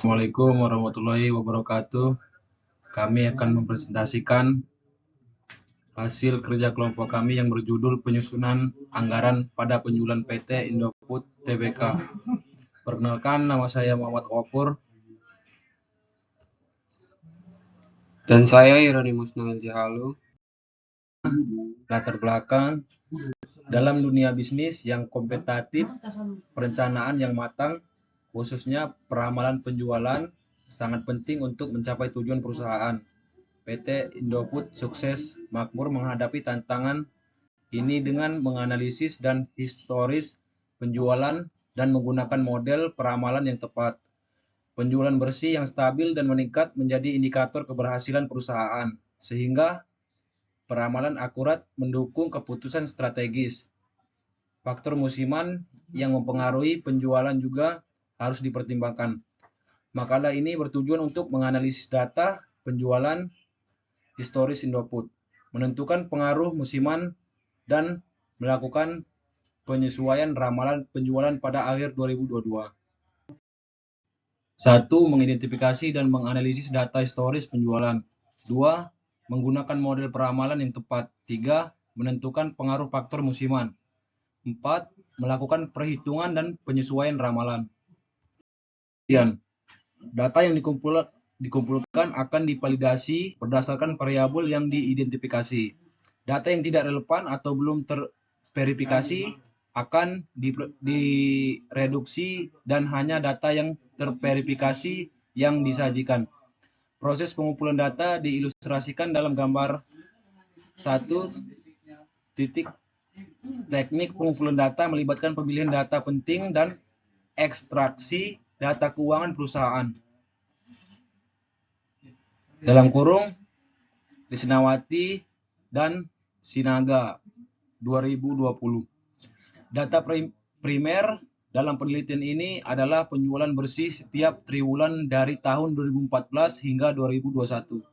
Assalamualaikum warahmatullahi wabarakatuh. Kami akan mempresentasikan hasil kerja kelompok kami yang berjudul penyusunan anggaran pada penjualan PT Indofood Tbk. Perkenalkan, nama saya Muhammad Ghafur. Dan saya Hieronymus Noel Jahalu. Latar belakang dalam dunia bisnis yang kompetitif, perencanaan yang matang, khususnya peramalan penjualan, sangat penting untuk mencapai tujuan perusahaan. PT Indofood Sukses Makmur menghadapi tantangan ini dengan menganalisis dan historis penjualan dan menggunakan model peramalan yang tepat. Penjualan bersih yang stabil dan meningkat menjadi indikator keberhasilan perusahaan, sehingga peramalan akurat mendukung keputusan strategis. Faktor musiman yang mempengaruhi penjualan juga harus dipertimbangkan. Makalah ini bertujuan untuk menganalisis data penjualan historis Indofood, menentukan pengaruh musiman, dan melakukan penyesuaian ramalan penjualan pada akhir 2022. 1. Mengidentifikasi dan menganalisis data historis penjualan. 2. Menggunakan model peramalan yang tepat. 3. Menentukan pengaruh faktor musiman. 4. Melakukan perhitungan dan penyesuaian ramalan. Data yang dikumpulkan akan divalidasi berdasarkan variabel yang diidentifikasi. Data yang tidak relevan atau belum terverifikasi akan direduksi dan hanya data yang terverifikasi yang disajikan. Proses pengumpulan data diilustrasikan dalam gambar 1. Teknik pengumpulan data melibatkan pemilihan data penting dan ekstraksi data keuangan perusahaan. Dalam kurung, Lisnawati dan Sinaga 2020. Data primer dalam penelitian ini adalah penjualan bersih setiap triwulan dari tahun 2014 hingga 2021.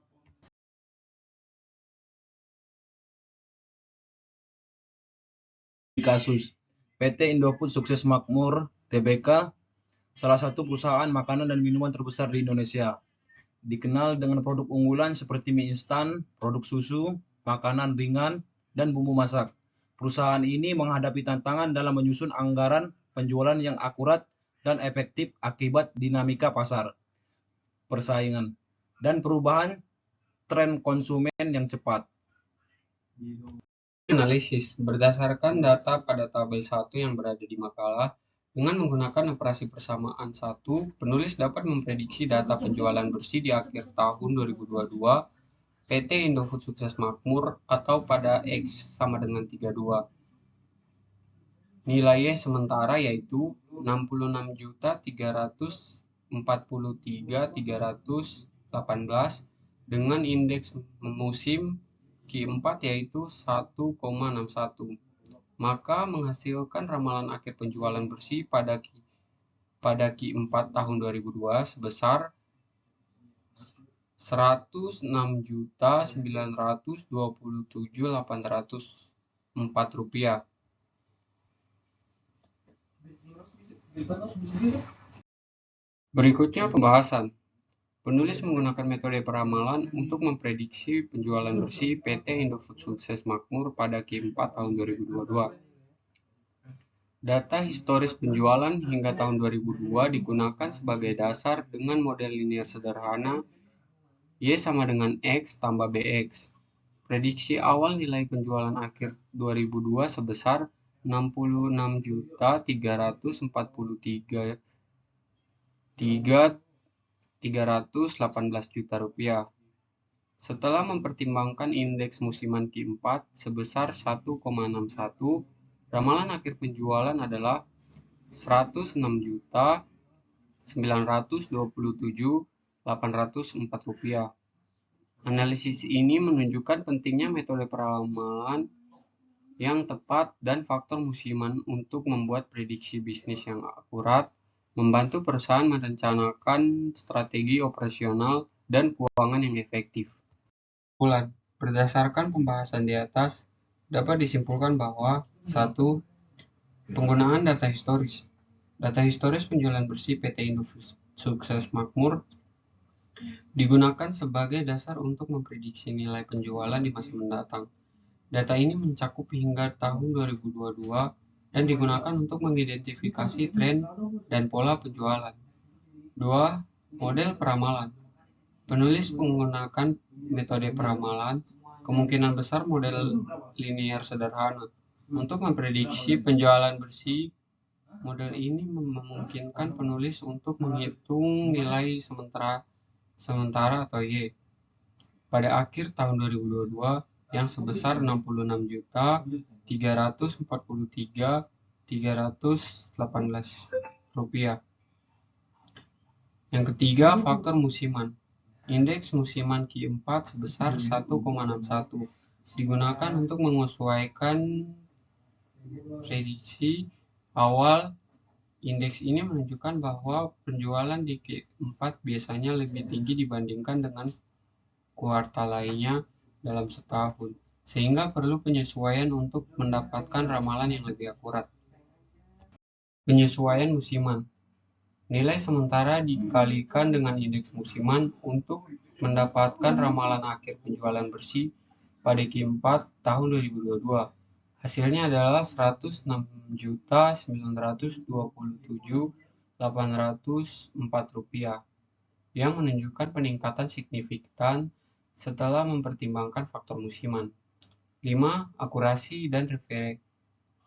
Kasus PT Indofood Sukses Makmur Tbk, salah satu perusahaan makanan dan minuman terbesar di Indonesia. Dikenal dengan produk unggulan seperti mie instan, produk susu, makanan ringan, dan bumbu masak. Perusahaan ini menghadapi tantangan dalam menyusun anggaran penjualan yang akurat dan efektif akibat dinamika pasar, persaingan, dan perubahan tren konsumen yang cepat. Analisis berdasarkan data pada tabel 1 yang berada di makalah. Dengan menggunakan operasi persamaan 1, penulis dapat memprediksi data penjualan bersih di akhir tahun 2022 PT Indofood Sukses Makmur atau pada X sama dengan 32. Nilainya sementara yaitu 66.343.318 dengan indeks musim Q4 yaitu 1,61. Maka menghasilkan ramalan akhir penjualan bersih pada Q4 tahun 2002 sebesar Rp106.927.804. Berikutnya pembahasan. Penulis menggunakan metode peramalan untuk memprediksi penjualan bersih PT Indofood Sukses Makmur pada Q4 tahun 2022. Data historis penjualan hingga tahun 2002 digunakan sebagai dasar dengan model linear sederhana Y sama dengan X tambah BX. Prediksi awal nilai penjualan akhir 2002 sebesar 66.318 juta rupiah. Setelah mempertimbangkan indeks musiman Q4 sebesar 1,61, ramalan akhir penjualan adalah 106.927.804 rupiah. Analisis ini menunjukkan pentingnya metode peramalan yang tepat dan faktor musiman untuk membuat prediksi bisnis yang akurat, membantu perusahaan merencanakan strategi operasional dan keuangan yang efektif. Berdasarkan pembahasan di atas, dapat disimpulkan bahwa 1. Penggunaan data historis. Data historis penjualan bersih PT Indofood sukses makmur digunakan sebagai dasar untuk memprediksi nilai penjualan di masa mendatang. Data ini mencakup hingga tahun 2022 dan digunakan untuk mengidentifikasi tren dan pola penjualan. 2. Model peramalan. Penulis menggunakan metode peramalan, kemungkinan besar model linear sederhana, untuk memprediksi penjualan bersih. Model ini memungkinkan penulis untuk menghitung nilai sementara atau Y pada akhir tahun 2022 yang sebesar 66.343.318 rupiah. Yang ketiga, faktor musiman. Indeks musiman Q4 sebesar 1,61 digunakan untuk menyesuaikan prediksi awal. Indeks ini menunjukkan bahwa penjualan di Q4 biasanya lebih tinggi dibandingkan dengan kuartal lainnya dalam setahun, sehingga perlu penyesuaian untuk mendapatkan ramalan yang lebih akurat. Penyesuaian musiman. Nilai sementara dikalikan dengan indeks musiman untuk mendapatkan ramalan akhir penjualan bersih pada Q4 tahun 2022. Hasilnya adalah 106.927.804 rupiah, yang menunjukkan peningkatan signifikan setelah mempertimbangkan faktor musiman. 5. Akurasi dan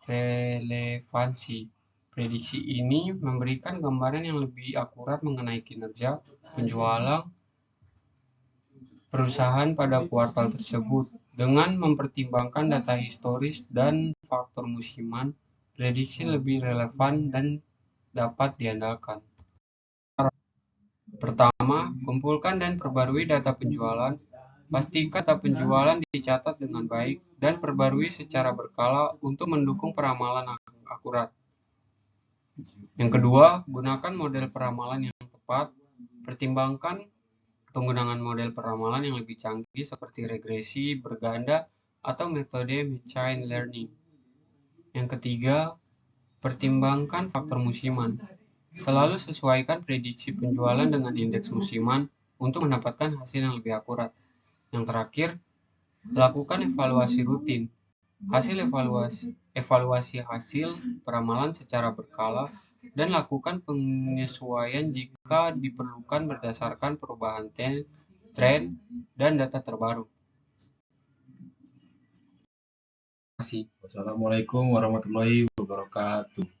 relevansi. Prediksi ini memberikan gambaran yang lebih akurat mengenai kinerja penjualan perusahaan pada kuartal tersebut. Dengan mempertimbangkan data historis dan faktor musiman, prediksi lebih relevan dan dapat diandalkan. Pertama, kumpulkan dan perbarui data penjualan. Pastikan data penjualan dicatat dengan baik dan perbarui secara berkala untuk mendukung peramalan akurat. Yang kedua, gunakan model peramalan yang tepat. Pertimbangkan penggunaan model peramalan yang lebih canggih seperti regresi berganda atau metode machine learning. Yang ketiga, pertimbangkan faktor musiman. Selalu sesuaikan prediksi penjualan dengan indeks musiman untuk mendapatkan hasil yang lebih akurat. Yang terakhir, lakukan evaluasi rutin. Evaluasi hasil peramalan secara berkala dan lakukan penyesuaian jika diperlukan berdasarkan perubahan tren dan data terbaru. Terima kasih. Wassalamualaikum warahmatullahi wabarakatuh.